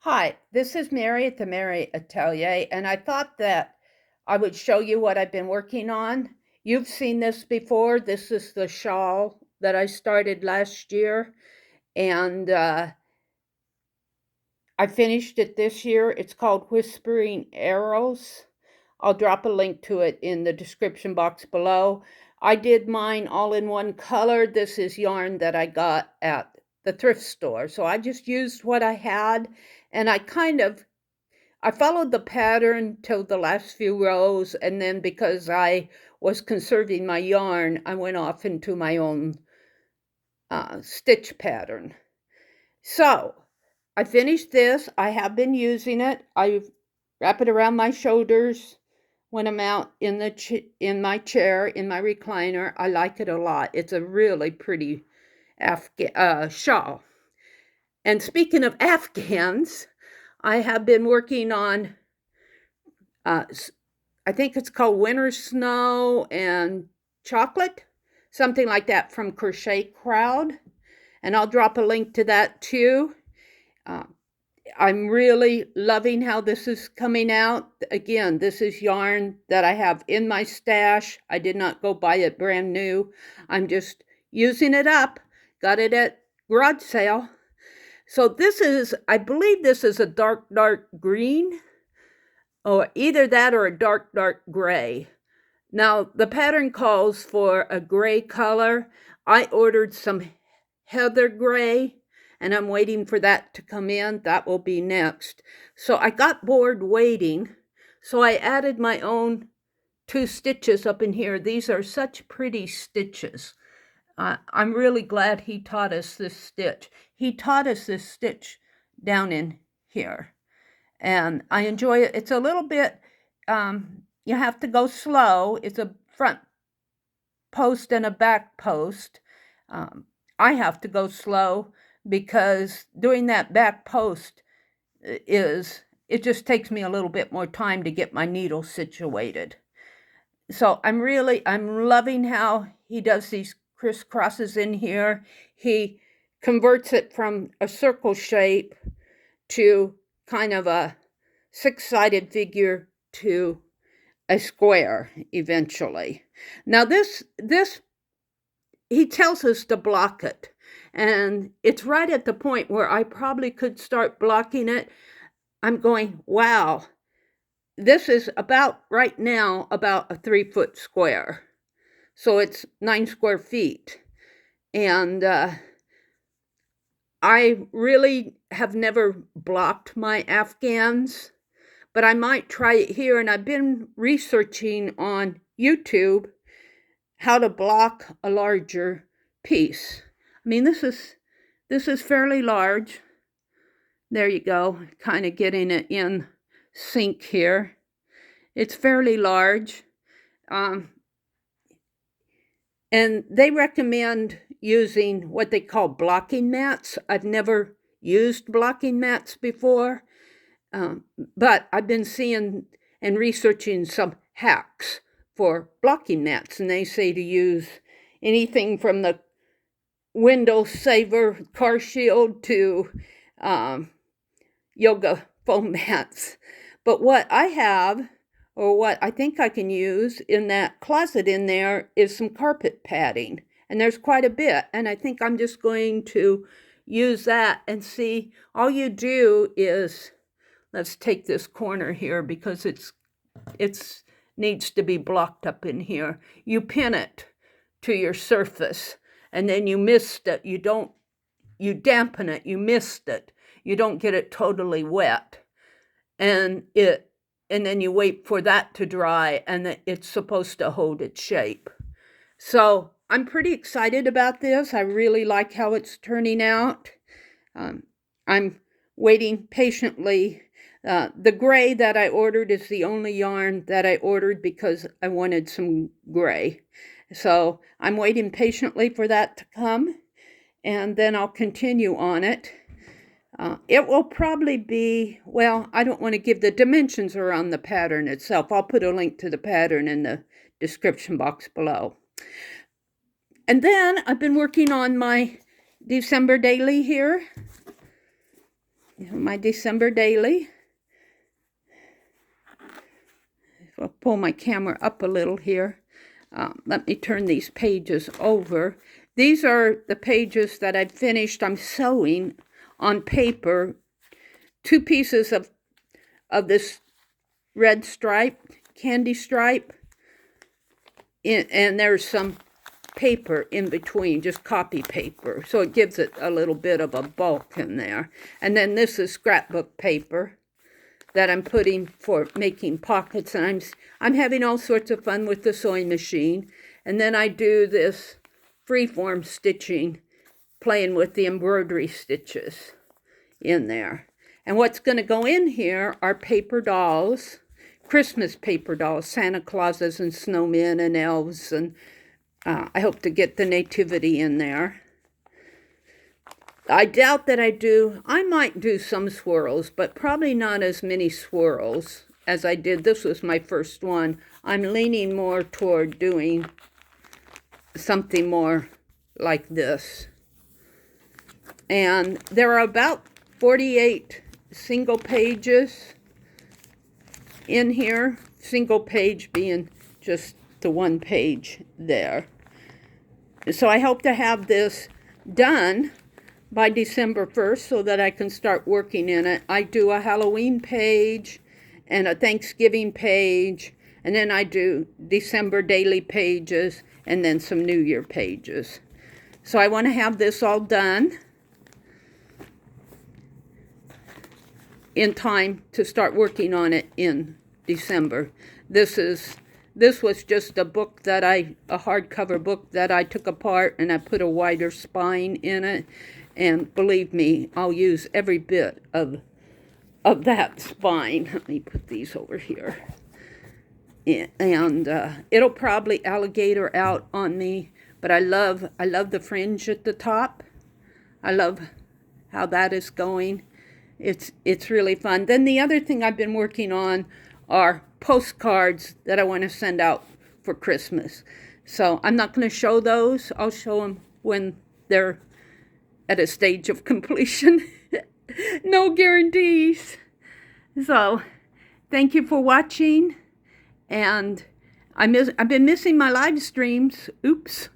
Hi, this is Meri at the Meri Atelier, and I thought that I would show you what I've been working on. You've seen this before. This is the shawl that I started last year, and I finished it this year. It's called Whispering Arrows. I'll drop a link to it in the description box below. I did mine all in one color. This is yarn that I got at the thrift store. So I just used what I had, and I followed the pattern till the last few rows, and then because I was conserving my yarn, I went off into my own stitch pattern. So I finished this. I have been using it. I wrap it around my shoulders when I'm out in my chair, in my recliner. I like it a lot. It's a really pretty shawl. And speaking of Afghans, I have been working on, I think it's called Winter Snow and Chocolate, something like that, from Crochet Crowd. And I'll drop a link to that too. I'm really loving how this is coming out. Again, this is yarn that I have in my stash. I did not go buy it brand new. I'm just using it up. Got it at garage sale. So this is, I believe this is a dark green, or either that or a dark gray. Now, the pattern calls for a gray color. I ordered some heather gray, and I'm waiting for that to come in. That will be next. So I got bored waiting, so I added my own 2 stitches up in here. These are such pretty stitches. I'm really glad he taught us this stitch. He taught us this stitch down in here, and I enjoy it. It's a little bit, you have to go slow. It's a front post and a back post. I have to go slow because doing that back post it just takes me a little bit more time to get my needle situated. So I'm loving how he does these crisscrosses in here. He converts it from a circle shape to kind of a 6-sided figure to a square eventually. Now this he tells us to block it, and it's right at the point where I probably could start blocking it. I'm going, wow, this is about right now about a 3-foot square. So it's 9 square feet. And I really have never blocked my Afghans, but I might try it here. And I've been researching on YouTube how to block a larger piece. I mean, this is fairly large. There you go, kind of getting it in sync here. It's fairly large. And they recommend using what they call blocking mats. I've never used blocking mats before, but I've been seeing and researching some hacks for blocking mats, and they say to use anything from the window saver car shield to yoga foam mats. But what I have, or what I think I can use in that closet in there, is some carpet padding. And there's quite a bit. And I think I'm just going to use that and see. All you do is, let's take this corner here because it's needs to be blocked up in here. You pin it to your surface, and then you mist it. You dampen it, you mist it. You don't get it totally wet. And then you wait for that to dry, and it's supposed to hold its shape. So I'm pretty excited about this. I really like how it's turning out. I'm waiting patiently. The gray that I ordered is the only yarn that I ordered because I wanted some gray. So I'm waiting patiently for that to come, and then I'll continue on it. It will probably be, well, I don't want to give the dimensions around the pattern itself. I'll put a link to the pattern in the description box below. And then I've been working on my December daily here. my December daily. I'll pull my camera up a little here. Let me turn these pages over. These are the pages that I've finished. I'm sewing on paper 2 pieces of this red stripe, candy stripe, and there's some paper in between, just copy paper, so it gives it a little bit of a bulk in there. And then this is scrapbook paper that I'm putting for making pockets, and I'm having all sorts of fun with the sewing machine. And then I do this freeform stitching, playing with the embroidery stitches in there. And what's going to go in here are paper dolls, Christmas paper dolls, Santa Clauses and snowmen and elves, and I hope to get the nativity in there. I doubt that I might do some swirls, but probably not as many swirls as I did. This was my first one. I'm leaning more toward doing something more like this. And there are about 48 single pages in here, single page being just the 1 page there. So I hope to have this done by December 1st so that I can start working in it. I do a Halloween page and a Thanksgiving page, and then I do December daily pages and then some New Year pages. So I want to have this all done in time to start working on it in December. This was just a book that a hardcover book that I took apart, and I put a wider spine in it. And believe me, I'll use every bit of that spine. Let me put these over here. And it'll probably alligator out on me, but I love the fringe at the top. I love how that is going. It's really fun. Then the other thing I've been working on are postcards that I want to send out for Christmas. So I'm not going to show those. I'll show them when they're at a stage of completion. No guarantees. So thank you for watching. And I've been missing my live streams. Oops.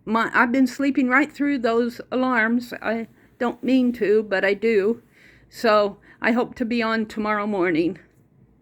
I've been sleeping right through those alarms. I don't mean to, but I do. So I hope to be on tomorrow morning.